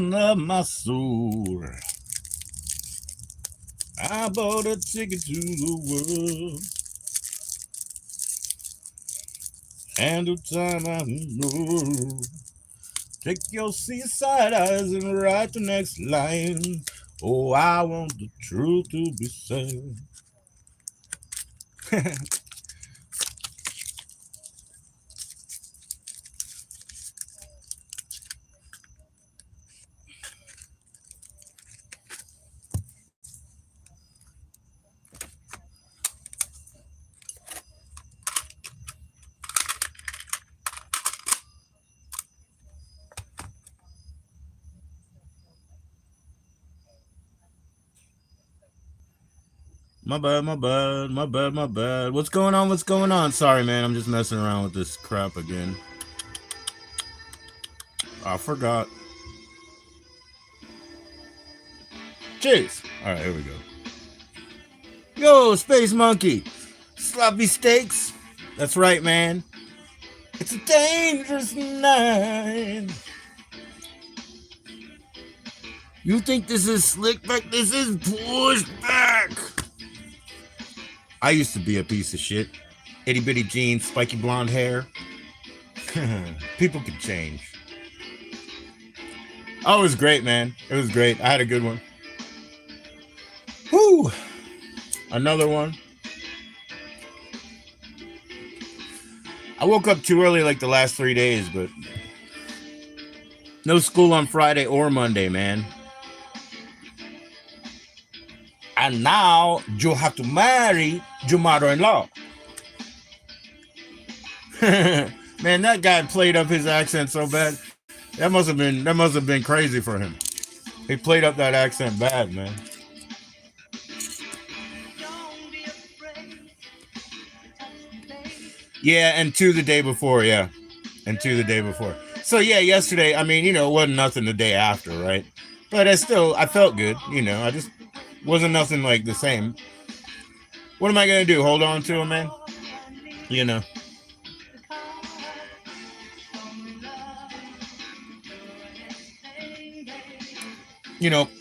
down of my soul. I bought a ticket to the world. And the time I know. Take your seaside eyes and write the next line. Oh, I want the truth to be said. My bad, my bad, my bad, my bad. What's going on? What's going on? Sorry, man. I'm just messing around with this crap again. I forgot. Cheers. All right, here we go. Yo, Space Monkey. Sloppy steaks. That's right, man. It's a dangerous night. You think this is slick back? This is pushed back. I used to be a piece of shit. Itty bitty jeans, spiky blonde hair. People can change. Oh, it was great, man. It was great. I had a good one. Whew. Another one. I woke up too early like the last 3 days, but no school on Friday or Monday, man. And now you have to marry your mother-in-law. Man, that guy played up his accent so bad. That must have been crazy for him. He played up that accent bad, man. Yeah, and two the day before, yeah. And two the day before. So yeah, yesterday, I mean, it wasn't nothing the day after, right? But I felt good, I just wasn't nothing like the same. What am I gonna do? Hold on to him, man?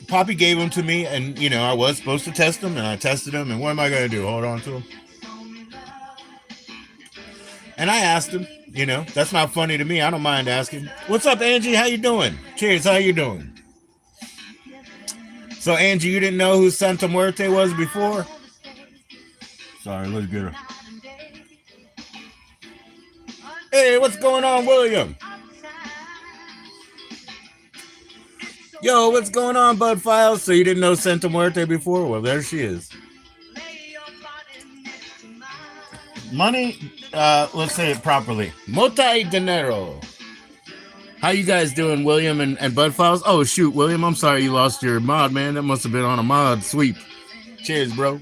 Poppy gave him to me, and I was supposed to test him, and I tested him, and what am I gonna do? Hold on to him? And I asked him, that's not funny to me. I don't mind asking. What's up, Angie? How you doing? Cheers. How you doing? So, Angie, you didn't know who Santa Muerte was before? Sorry, let's get her. Hey, what's going on, William? Yo, what's going on, Bud Files? So you didn't know Santa Muerte before? Well, there she is. Money, let's say it properly. Mota y dinero. How you guys doing, William and Bud Files? Oh, shoot, William, I'm sorry you lost your mod, man. That must have been on a mod sweep. Cheers, bro.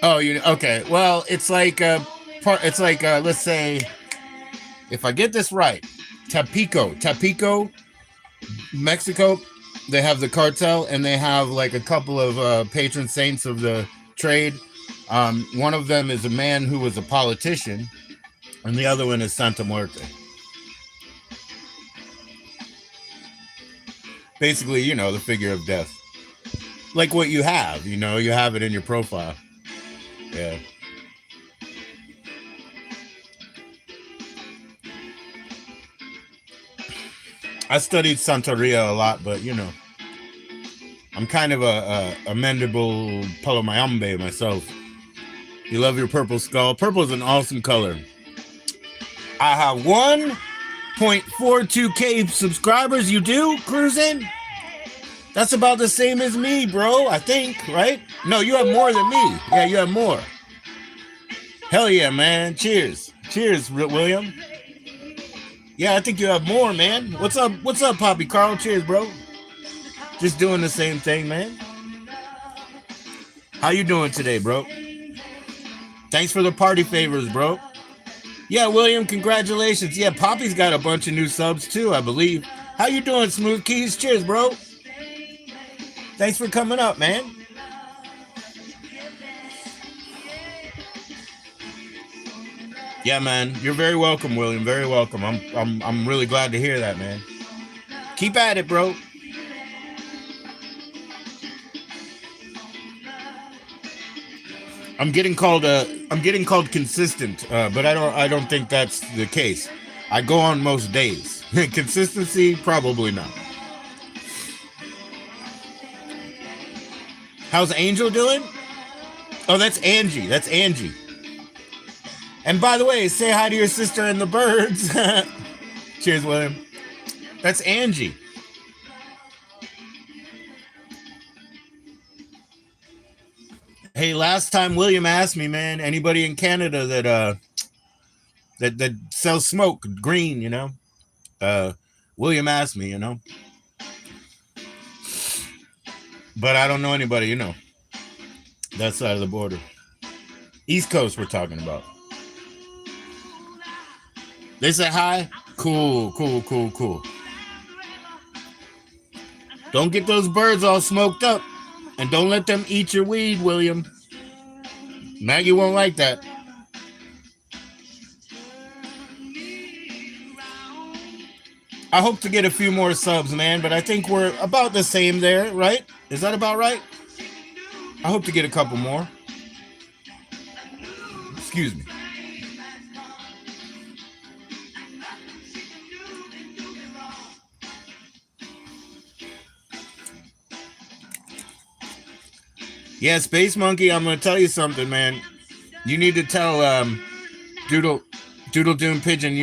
Oh, okay. Well, it's like, let's say, if I get this right, Tampico, Mexico, they have the cartel, and they have like a couple of patron saints of the trade. One of them is a man who was a politician, and the other one is Santa Muerte. Basically, the figure of death. Like what you have, you have it in your profile. Yeah. I studied Santeria a lot, but I'm kind of a amendable Palomayambe myself. You love your purple skull. Purple is an awesome color. I have 1.42K subscribers. You do, Cruising? That's about the same as me, bro, I think, right? No, you have more than me. Yeah, you have more. Hell yeah, man. Cheers. Cheers, William. Yeah, I think you have more, man. What's up, Poppy Carl? Cheers, bro. Just doing the same thing, man. How you doing today, bro? Thanks for the party favors, bro. Yeah, William, congratulations. Yeah, Poppy's got a bunch of new subs, too, I believe. How you doing, Smooth Keys? Cheers, bro. Thanks for coming up, man. Yeah, man. You're very welcome, William. Very welcome. I'm really glad to hear that, man. Keep at it, bro. I'm getting called consistent, but I don't think that's the case. I go on most days. Consistency, probably not. How's Angel doing? Oh, that's Angie. That's Angie. And by the way, say hi to your sister and the birds. Cheers, William. That's Angie. Hey, last time William asked me, man, anybody in Canada that sells smoke green, uh, William asked me, but I don't know anybody, that side of the border. East Coast, we're talking about. They say hi. Cool, cool, cool, cool. Don't get those birds all smoked up, and don't let them eat your weed, William. Maggie won't like that. I hope to get a few more subs, man, but I think we're about the same there, right? Is that about right? I hope to get a couple more. Excuse me. Yeah, Space Monkey, I'm going to tell you something, man. You need to tell Doodle Doom Pigeon,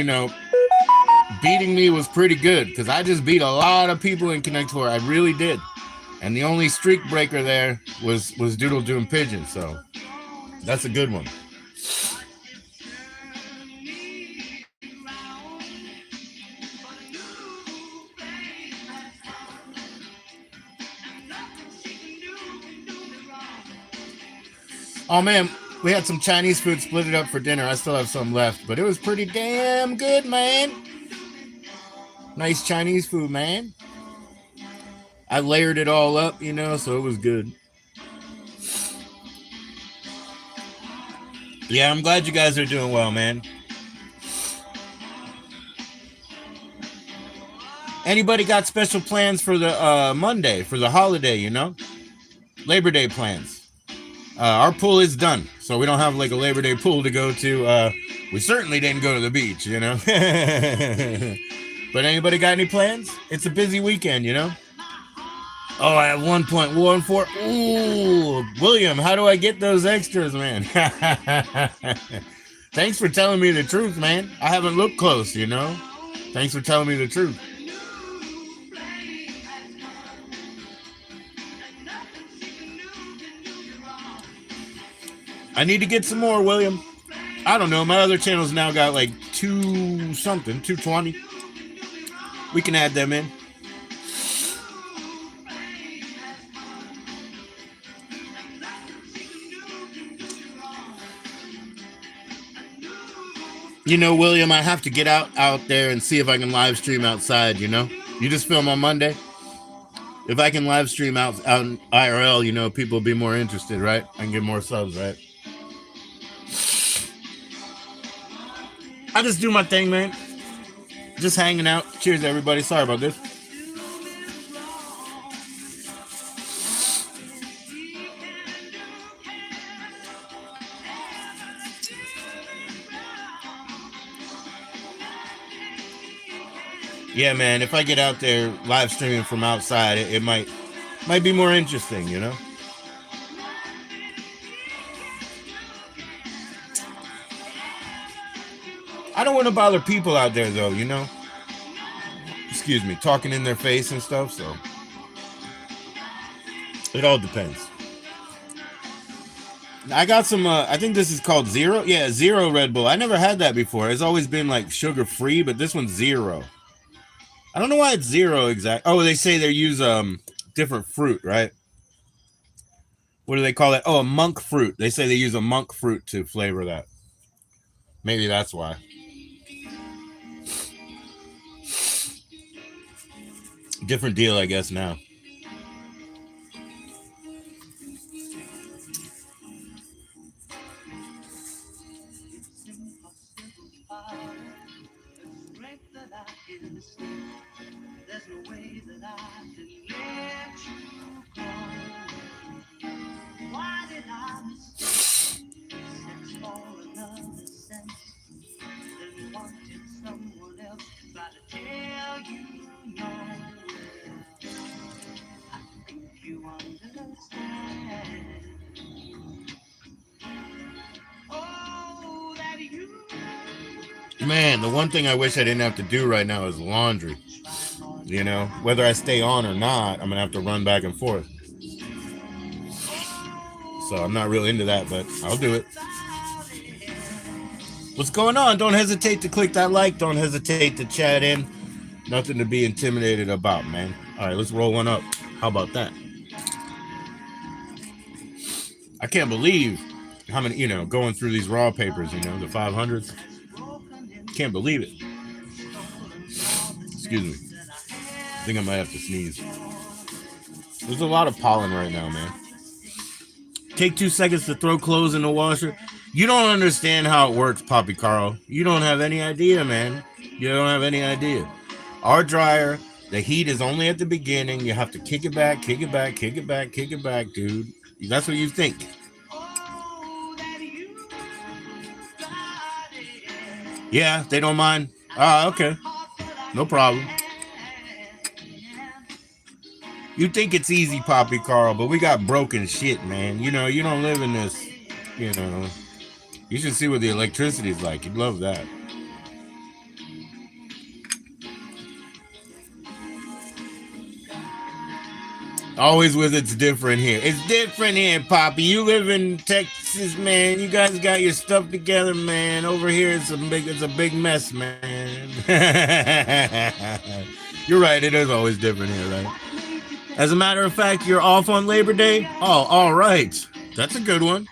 beating me was pretty good because I just beat a lot of people in Connect 4. I really did. And the only streak breaker there was Doodle Doom Pigeon, so that's a good one. Oh man, we had some Chinese food, split it up for dinner. I still have some left, but it was pretty damn good, man. Nice Chinese food, man. I layered it all up, so it was good. Yeah, I'm glad you guys are doing well, man. Anybody got special plans for the Monday, for the holiday, Labor Day plans? Our pool is done, so we don't have like a Labor Day pool to go to. We certainly didn't go to the beach, But anybody got any plans? It's a busy weekend, Oh, I have 1.14. Ooh, William, how do I get those extras, man? Thanks for telling me the truth, man. I haven't looked close, Thanks for telling me the truth. I need to get some more, William. I don't know. My other channels now got like 220. We can add them in. William, I have to get out there and see if I can live stream outside, You just film on Monday. If I can live stream out in IRL, people will be more interested, right? I can get more subs, right? I just do my thing, man. Just hanging out. Cheers, everybody. Sorry about this. Yeah, man. If I get out there live streaming from outside, it might be more interesting, I don't want to bother people out there, though, Excuse me, talking in their face and stuff, so it all depends. I got some, I think this is called Zero. Yeah, Zero Red Bull. I never had that before. It's always been like sugar-free, but this one's zero. I don't know why it's zero exact. Oh, they say they use different fruit, right? What do they call it? Oh, a monk fruit. They say they use a monk fruit to flavor that. Maybe that's why. Different deal, I guess, now. Man, the one thing I wish I didn't have to do right now is laundry. You know, whether I stay on or not, I'm gonna have to run back and forth. So I'm not really into that, but I'll do it. What's going on? Don't hesitate to click that like. Don't hesitate to chat in. Nothing to be intimidated about, man. All right, let's roll one up. How about that? I can't believe how many, going through these raw papers, the 500s. Can't believe it. Excuse me. I think I might have to sneeze. There's a lot of pollen right now, man. Take 2 seconds to throw clothes in the washer. You don't understand how it works, Poppy Carl. You don't have any idea, man. You don't have any idea. Our dryer, the heat is only at the beginning. You have to kick it back, kick it back, kick it back, kick it back, dude. That's what you think. Yeah, they don't mind. Ah, okay. No problem. You think it's easy, Poppy Carl, but we got broken shit, man. You don't live in this, You should see what the electricity is like. You'd love that. Always with it's different here. It's different here, Poppy. You live in Texas, man. You guys got your stuff together, man. Over here, it's a big mess, man. You're right. It is always different here, right? As a matter of fact, you're off on Labor Day? Oh, all right. That's a good one.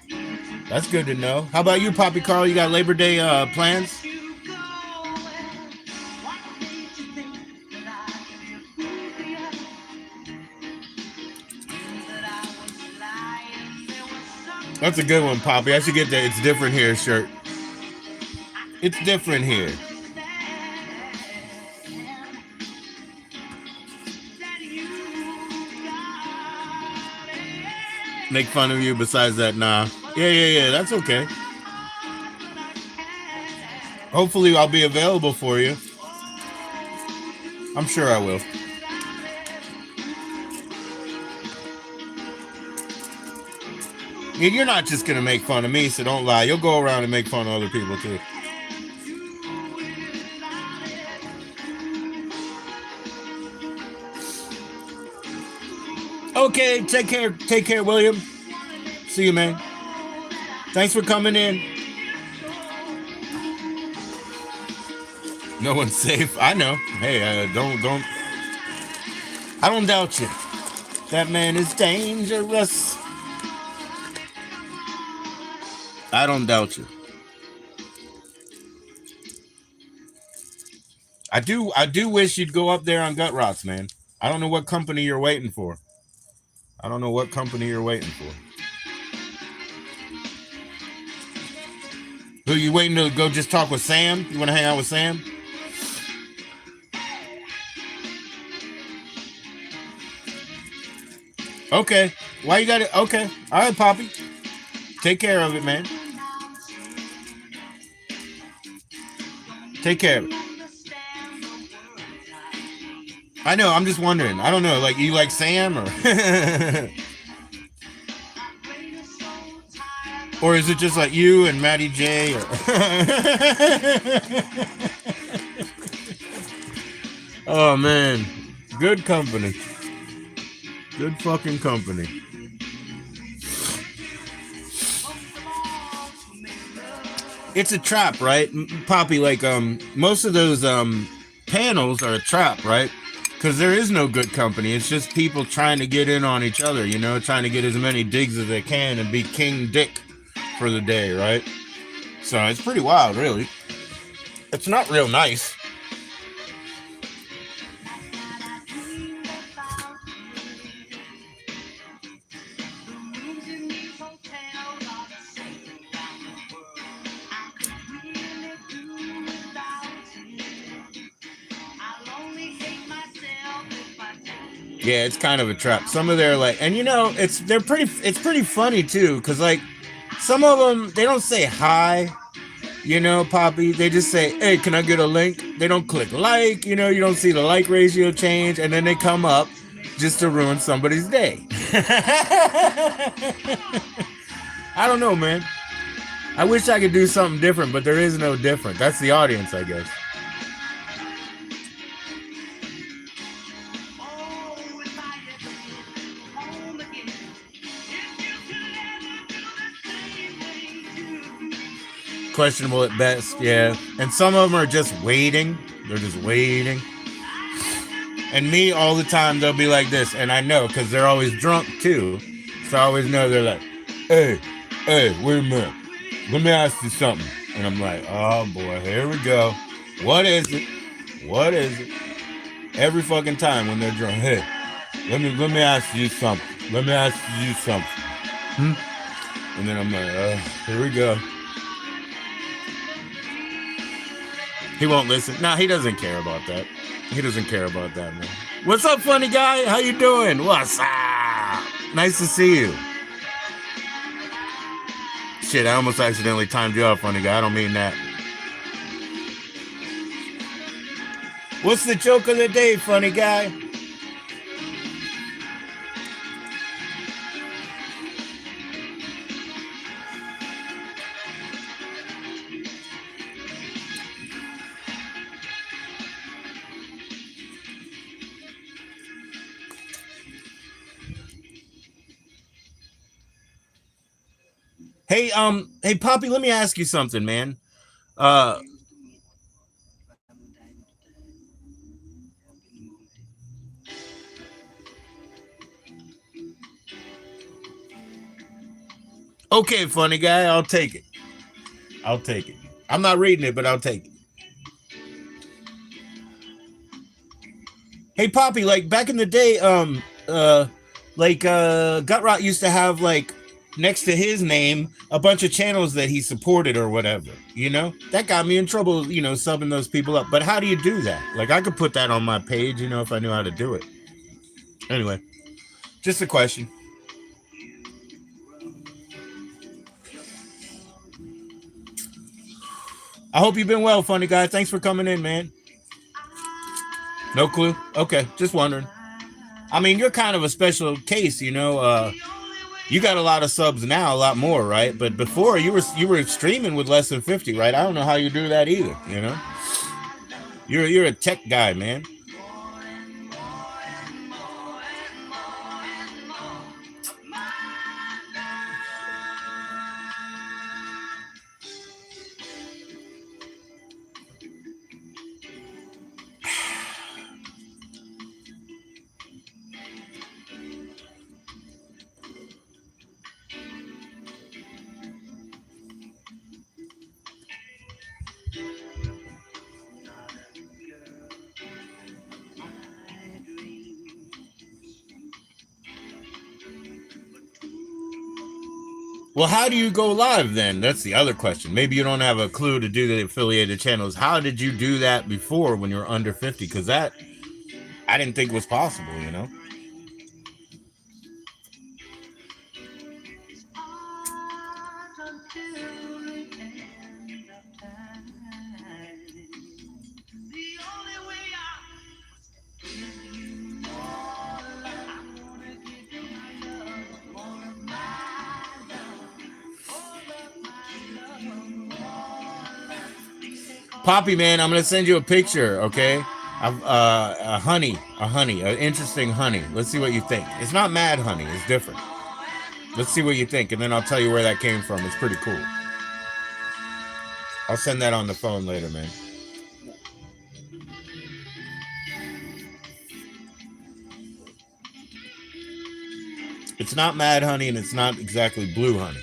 That's good to know. How about you, Poppy Carl? You got Labor Day plans? That's a good one, Poppy. I should get the It's Different Here shirt. It's different here. Make fun of you besides that, nah. Yeah, that's okay. Hopefully I'll be available for you. I'm sure I will. And you're not just gonna make fun of me, so don't lie. You'll go around and make fun of other people too. Okay, take care, William. See you, man. Thanks for coming in. No one's safe. I know. Hey, don't. I don't doubt you. That man is dangerous. I don't doubt you. I do wish you'd go up there on Gut Rots, man. I don't know what company you're waiting for. Who you waiting to go just talk with Sam? You want to hang out with Sam? Okay. Why you got it? Okay. All right, Poppy. Take care of it, man. Take care of it. I know. I'm just wondering. I don't know. Like, you like Sam or... or is it just like you and Maddie J? Or... Oh, man. Good company. Good fucking company. It's a trap, right? Poppy, like, most of those panels are a trap, right? Because there is no good company. It's just people trying to get in on each other, trying to get as many digs as they can and be King Dick for the day, right? So it's pretty wild, really. It's not real nice. Yeah, it's kind of a trap. Some of their like, and you know, it's pretty funny too, because like some of them they don't say hi, you know, Poppy. They just say, "Hey, can I get a link?" They don't click like, you know, you don't see the like ratio change, and then they come up just to ruin somebody's day. I don't know, man. I wish I could do something different, but there is no different. That's the audience, I guess. Questionable at best, yeah. And some of them are just waiting. They're just waiting. And me, all the time, they'll be like this. And I know, because they're always drunk, too. So I always know they're like, hey, wait a minute. Let me ask you something. And I'm like, oh, boy, here we go. What is it? What is it? Every fucking time when they're drunk, hey, let me ask you something. Let me ask you something. And then I'm like, here we go. He won't listen. Nah, he doesn't care about that. He doesn't care about that, man. What's up, funny guy? How you doing? What's up? Nice to see you. Shit, I almost accidentally timed you out, funny guy. I don't mean that. What's the joke of the day, funny guy? Hey, Poppy, let me ask you something, man. Okay, funny guy, I'll take it. I'll take it. I'm not reading it, but I'll take it. Hey, Poppy, like back in the day, Gutrot used to have like next to his name a bunch of channels that he supported or whatever. You know, that got me in trouble. You know, subbing those people up. But how do you do that? Like, I could put that on my page. You know, if I knew how to do it. Anyway, just a question. I hope you've been well, funny guy. Thanks for coming in, man. No clue. Okay, just wondering. I mean, you're kind of a special case, you know. You got a lot of subs now, a lot more, right? But before you were streaming with less than 50, right? I don't know how you do that either, you know. You're a tech guy, man. Well, how do you go live then? That's the other question. Maybe you don't have a clue to do the affiliated channels. How did you do that before when you were under 50? Because that I didn't think was possible, you know. Poppy, man, I'm gonna send you a picture, okay? Of a honey, an interesting honey. Let's see what you think. It's not mad honey, it's different. Let's see what you think, and then I'll tell you where that came from. It's pretty cool. I'll send that on the phone later, man. It's not mad honey, and it's not exactly blue honey.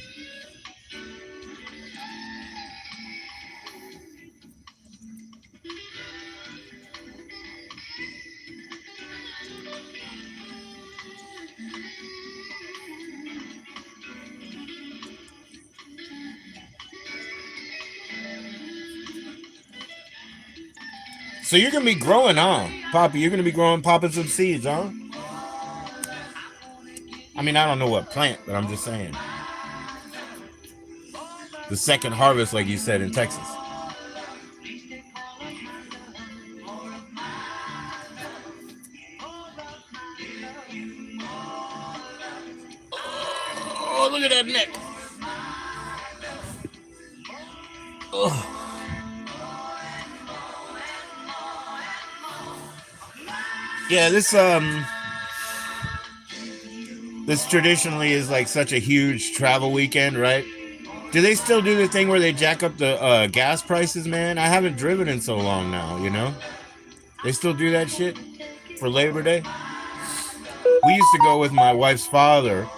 So you're gonna be growing, huh, Poppy? You're gonna be growing, popping some seeds, huh? I mean, I don't know what plant, but I'm just saying. The second harvest, like you said, in Texas. Oh, look at that neck. Oh. Yeah, this traditionally is like such a huge travel weekend, right? Do they still do the thing where they jack up the gas prices, man? I haven't driven in so long now, you know? They still do that shit for Labor Day? We used to go with my wife's father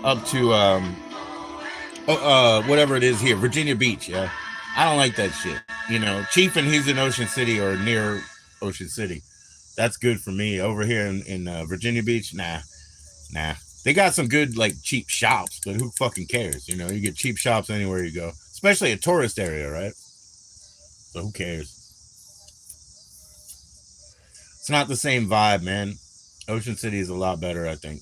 up to whatever it is here, Virginia Beach, yeah. I don't like that shit. You know, Chief and he's in Ocean City or near Ocean City. That's good for me. Over here in Virginia Beach, nah. They got some good, like, cheap shops, but who fucking cares? You know, you get cheap shops anywhere you go, especially a tourist area, right? So who cares? It's not the same vibe, man. Ocean City is a lot better, I think.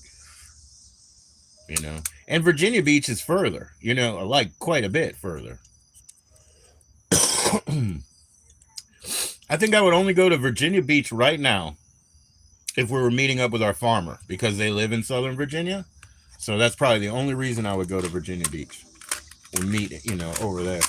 You know, and Virginia Beach is further, you know, like quite a bit further. I think I would only go to Virginia Beach right now if we were meeting up with our farmer because they live in Southern Virginia. So that's probably the only reason I would go to Virginia Beach. We meet, you know, over there.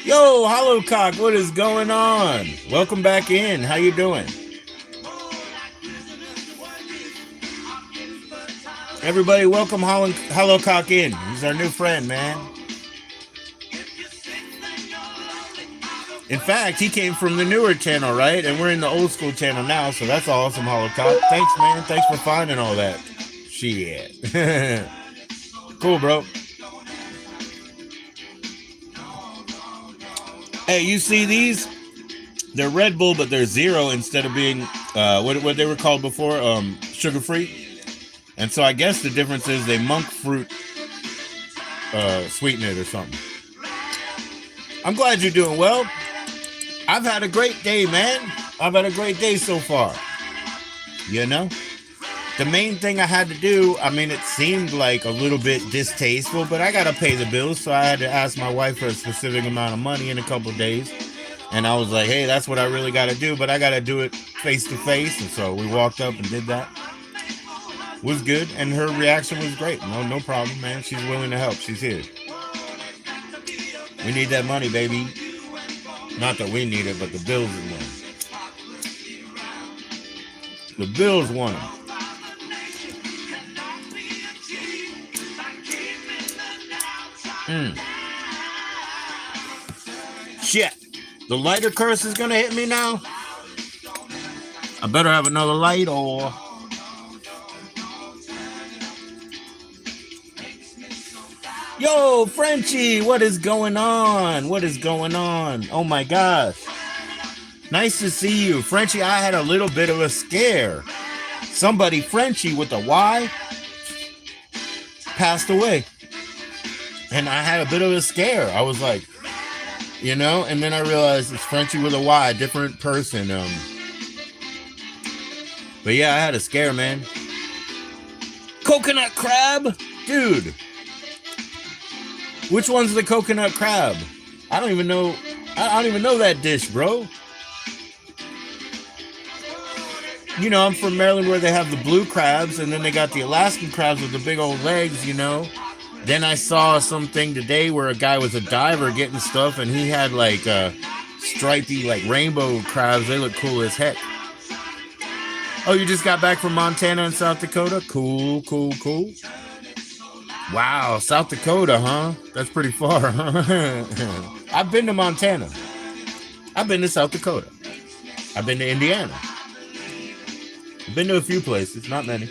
Yo, Hollowcock, what is going on? Welcome back in. How you doing? Everybody, welcome Hollowcock in. He's our new friend, man. In fact, he came from the newer channel, right? And we're in the old school channel now, so that's awesome, Hollowcock. Thanks, man. Thanks for finding all that. Shit. Cool, bro. Hey, you see these? They're Red Bull, but they're zero instead of being what they were called before, sugar-free. And so I guess the difference is they monk fruit sweeten it or something. I'm glad you're doing well. I've had a great day, man. I've had a great day so far. You know? The main thing I had to do, I mean, it seemed like a little bit distasteful, but I got to pay the bills, so I had to ask my wife for a specific amount of money in a couple of days. And I was like, hey, that's what I really got to do, but I got to do it face to face. And so we walked up and did that. It was good, and her reaction was great. No problem, man. She's willing to help. She's here. We need that money, baby. Not that we need it, but the bills want it. The bills want it. Shit. The lighter curse is gonna hit me now. I better have another light or... Yo, Frenchie, what is going on? What is going on? Oh my gosh. Nice to see you. Frenchie, I had a little bit of a scare. Somebody, Frenchie with a Y, passed away. And I had a bit of a scare. I was like, you know, and then I realized it's Frenchie with a Y, different person. But yeah, I had a scare, man. Coconut crab? Dude. Which one's the coconut crab? I don't even know. I don't even know that dish, bro. You know, I'm from Maryland where they have the blue crabs, and then they got the Alaskan crabs with the big old legs, you know. Then I saw something today where a guy was a diver getting stuff, and he had like stripy like rainbow crabs. They look cool as heck. Oh, you just got back from Montana and South Dakota? Cool, cool, cool. Wow, South Dakota, huh? That's pretty far, huh? I've been to Montana. I've been to South Dakota. I've been to Indiana. I've been to a few places, not many.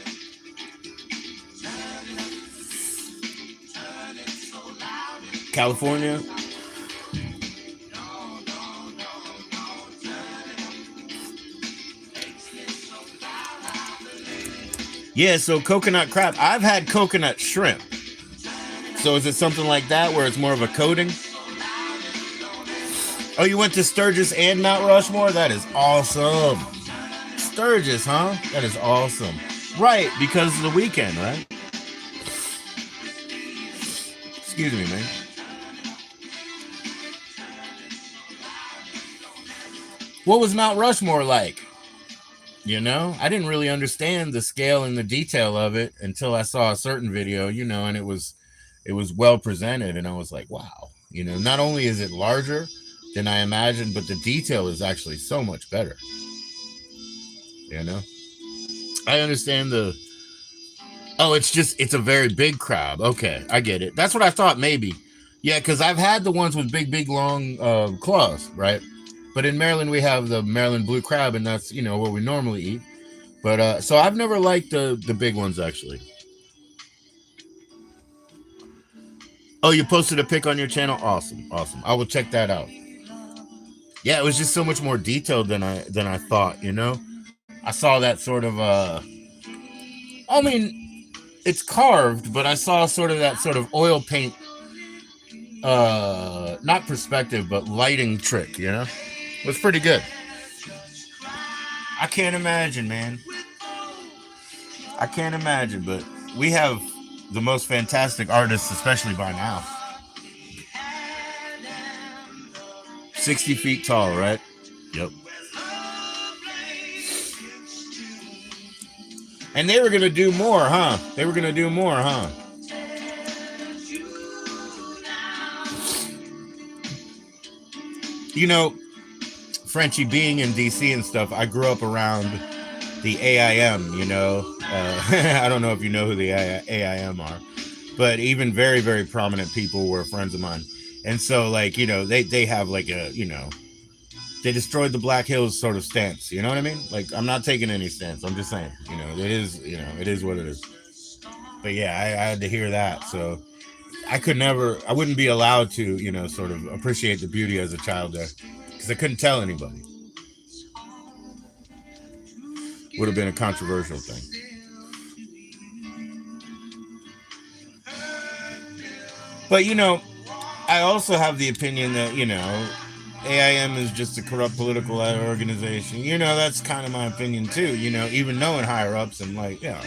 California. Yeah, so coconut crab. I've had coconut shrimp. So is it something like that where it's more of a coating? Oh, you went to Sturgis and Mount Rushmore? That is awesome. Sturgis, huh? That is awesome. Right, because of the weekend, right? Excuse me, man. What was Mount Rushmore like? You know, I didn't really understand the scale and the detail of it until I saw a certain video, you know, and it was well presented, and I was like, wow, you know, not only is it larger than I imagined, but the detail is actually so much better. You know, I understand it's a very big crab. Okay, I get it. That's what I thought maybe. Yeah, because I've had the ones with big, long claws, right? But in Maryland, we have the Maryland blue crab, and that's, you know, what we normally eat. But so I've never liked the big ones, actually. Oh, you posted a pic on your channel? Awesome. I will check that out. Yeah, it was just so much more detailed than I thought, you know? I saw that sort of I mean, it's carved, but I saw sort of that sort of oil paint not perspective, but lighting trick, you know? It was pretty good. I can't imagine, man. I can't imagine, but we have the most fantastic artists, especially by now. 60 feet tall, right? Yep. And they were going to do more, huh? You know, Frenchie, being in DC and stuff, I grew up around the AIM, you know. I don't know if you know who the AIM are, but even very, very prominent people were friends of mine. And so, like, you know, they have like a, you know, they destroyed the Black Hills sort of stance. You know what I mean? Like, I'm not taking any stance. I'm just saying, you know, it is what it is. But yeah, I had to hear that. So I wouldn't be allowed to, you know, sort of appreciate the beauty as a child there, because I couldn't tell anybody. Would have been a controversial thing. But, you know, I also have the opinion that, you know, AIM is just a corrupt political organization. You know, that's kind of my opinion too, you know, even knowing higher ups and like, yeah.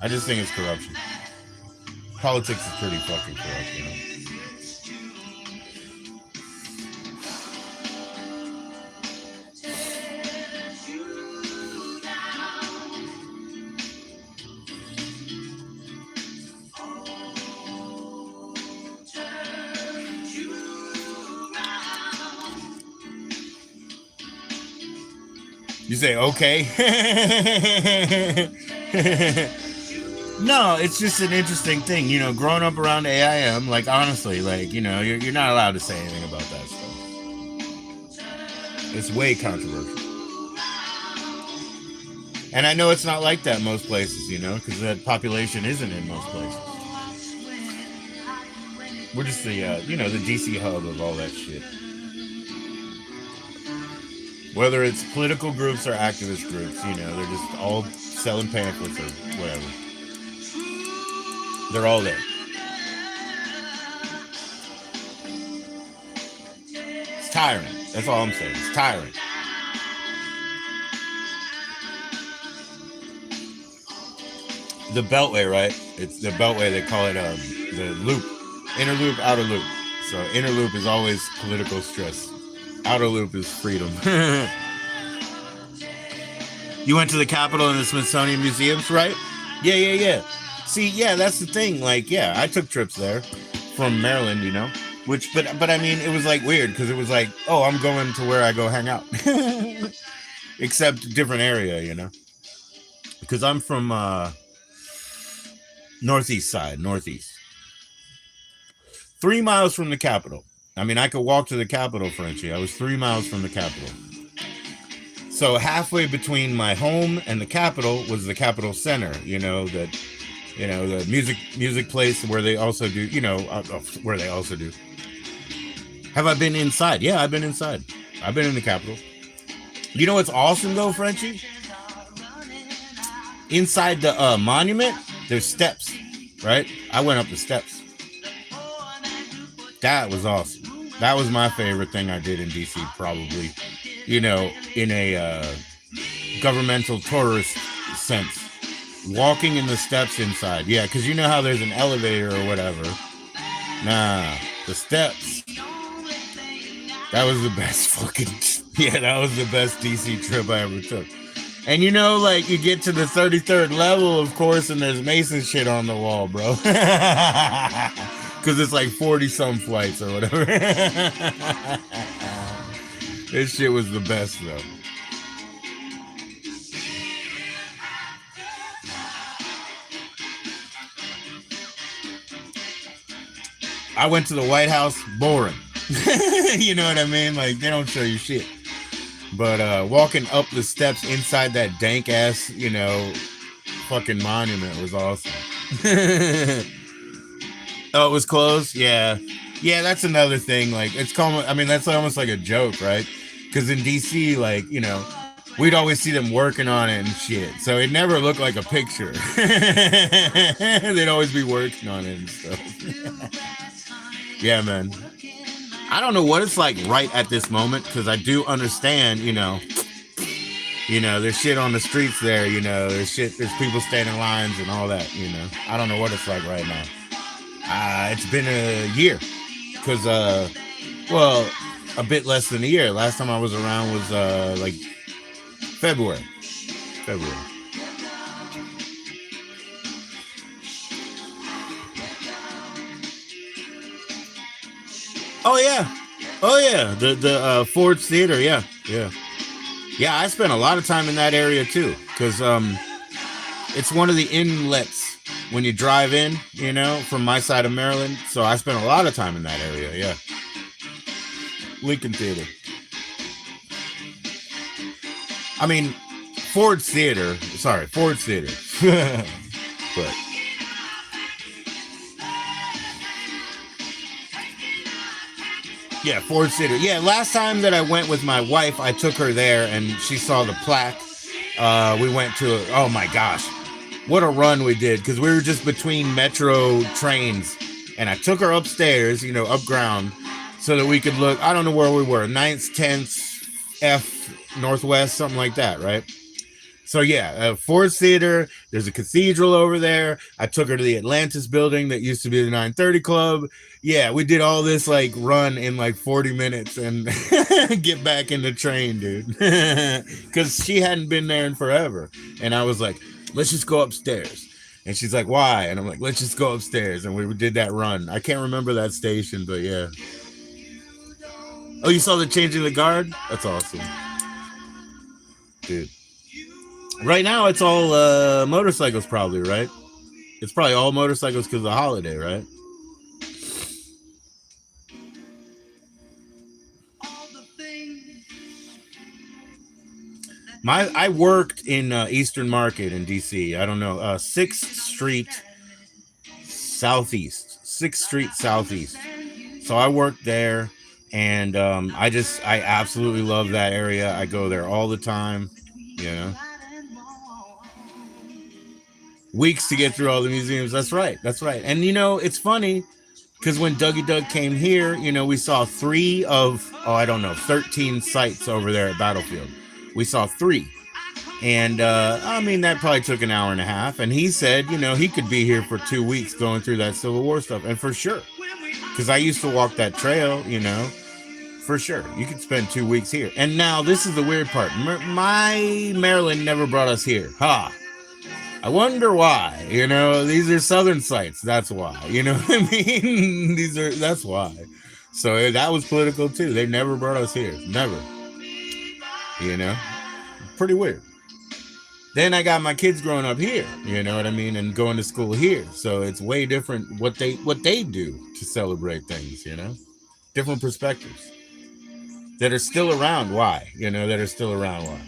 I just think it's corruption. Politics is pretty fucking corrupt, you know. You say, okay. No, it's just an interesting thing. You know, growing up around AIM, like, honestly, like, you know, you're not allowed to say anything about that stuff. It's way controversial. And I know it's not like that most places, you know, because that population isn't in most places. We're just the, you know, the DC hub of all that shit. Whether it's political groups or activist groups, you know, they're just all selling pamphlets or whatever. They're all there. It's tiring. That's all I'm saying. It's tiring. The Beltway, right? It's the Beltway. They call it the loop. Inner loop, outer loop. So inner loop is always political stress. Outer loop is freedom. You went to the Capitol and the Smithsonian Museums, right? Yeah. See, yeah, that's the thing. Like, yeah, I took trips there from Maryland, which, but I mean, it was like weird because it was like, oh, I'm going to where I go hang out, except different area, because I'm from northeast side, northeast, 3 miles from the capital. I mean, I could walk to the capital, Frenchie. I was 3 miles from the capital. So halfway between my home and the capital was the Capitol Center, the music place where they also do, where they also do. Have I been inside? Yeah, I've been inside. I've been in the Capitol. You know what's awesome though, Frenchie? Inside the monument, there's steps, right? I went up the steps. That was awesome. That was my favorite thing I did in DC, probably. In a governmental tourist sense. Walking in the steps inside. Yeah, because you know how there's an elevator or whatever. Nah, the steps. That was the best that was the best DC trip I ever took. And you get to the 33rd level, of course, and there's Mason shit on the wall, bro. Because it's like 40-some flights or whatever. This shit was the best, though. I went to the White House, boring. You know what I mean? Like, they don't show you shit. But walking up the steps inside that dank-ass, fucking monument was awesome. Oh, it was closed? Yeah. Yeah, that's another thing. Like, that's almost like a joke, right? Because in DC, like, we'd always see them working on it and shit. So it never looked like a picture. They'd always be working on it and stuff. Yeah, man. I don't know what it's like right at this moment, because I do understand, there's shit on the streets there, there's people standing in lines and all that, I don't know what it's like right now. It's been a year, because, a bit less than a year. Last time I was around was, like, February. Oh yeah, the Ford's Theater. Yeah. I spent a lot of time in that area too, because it's one of the inlets when you drive in, from my side of Maryland. So I spent a lot of time in that area. Yeah, Lincoln Theater. I mean, Ford's Theater. Sorry, Ford's Theater. But. Yeah, Ford Theater. Yeah, last time that I went with my wife, I took her there and she saw the plaque. We went to, oh my gosh, what a run we did, because we were just between metro trains. And I took her upstairs, up ground, so that we could look, I don't know where we were, 9th, 10th, F, Northwest, something like that, right? So yeah, Ford Theater, there's a cathedral over there. I took her to the Atlantis building that used to be the 930 Club. Yeah, we did all this like run in like 40 minutes and get back in the train, dude. Because she hadn't been there in forever. And I was like, let's just go upstairs. And she's like, why? And I'm like, let's just go upstairs. And we did that run. I can't remember that station, but yeah. Oh, you saw the changing the guard? That's awesome. Dude. Right now, it's all motorcycles, probably, right? It's probably all motorcycles because of the holiday, right? I worked in Eastern Market in DC. I don't know, 6th Street Southeast. 6th Street Southeast. So I worked there, and I absolutely love that area. I go there all the time, Weeks to get through all the museums. That's right. And it's funny because when Dougie Doug came here, we saw 3 of 13 sites over there at Battlefield. We saw 3, and that probably took an hour and a half. And he said, he could be here for 2 weeks going through that Civil War stuff, and for sure, because I used to walk that trail, for sure, you could spend 2 weeks here. And now this is the weird part. My Maryland never brought us here. I wonder why. You know, these are southern sites. That's why. You know what I mean? That's why. So that was political too. They never brought us here. Never. You know? Pretty weird. Then I got my kids growing up here, you know what I mean, and going to school here. So it's way different what they do to celebrate things, you know? Different perspectives that are still around. Why? You know, that are still around. Why?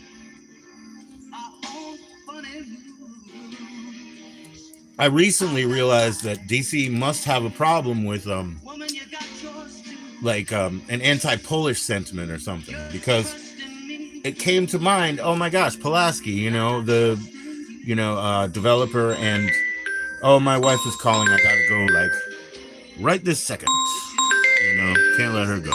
I recently realized that DC must have a problem with an anti-Polish sentiment or something, because it came to mind, oh my gosh, Pulaski, you know, the developer, and oh, my wife is calling, I gotta go like right this second. You know, can't let her go.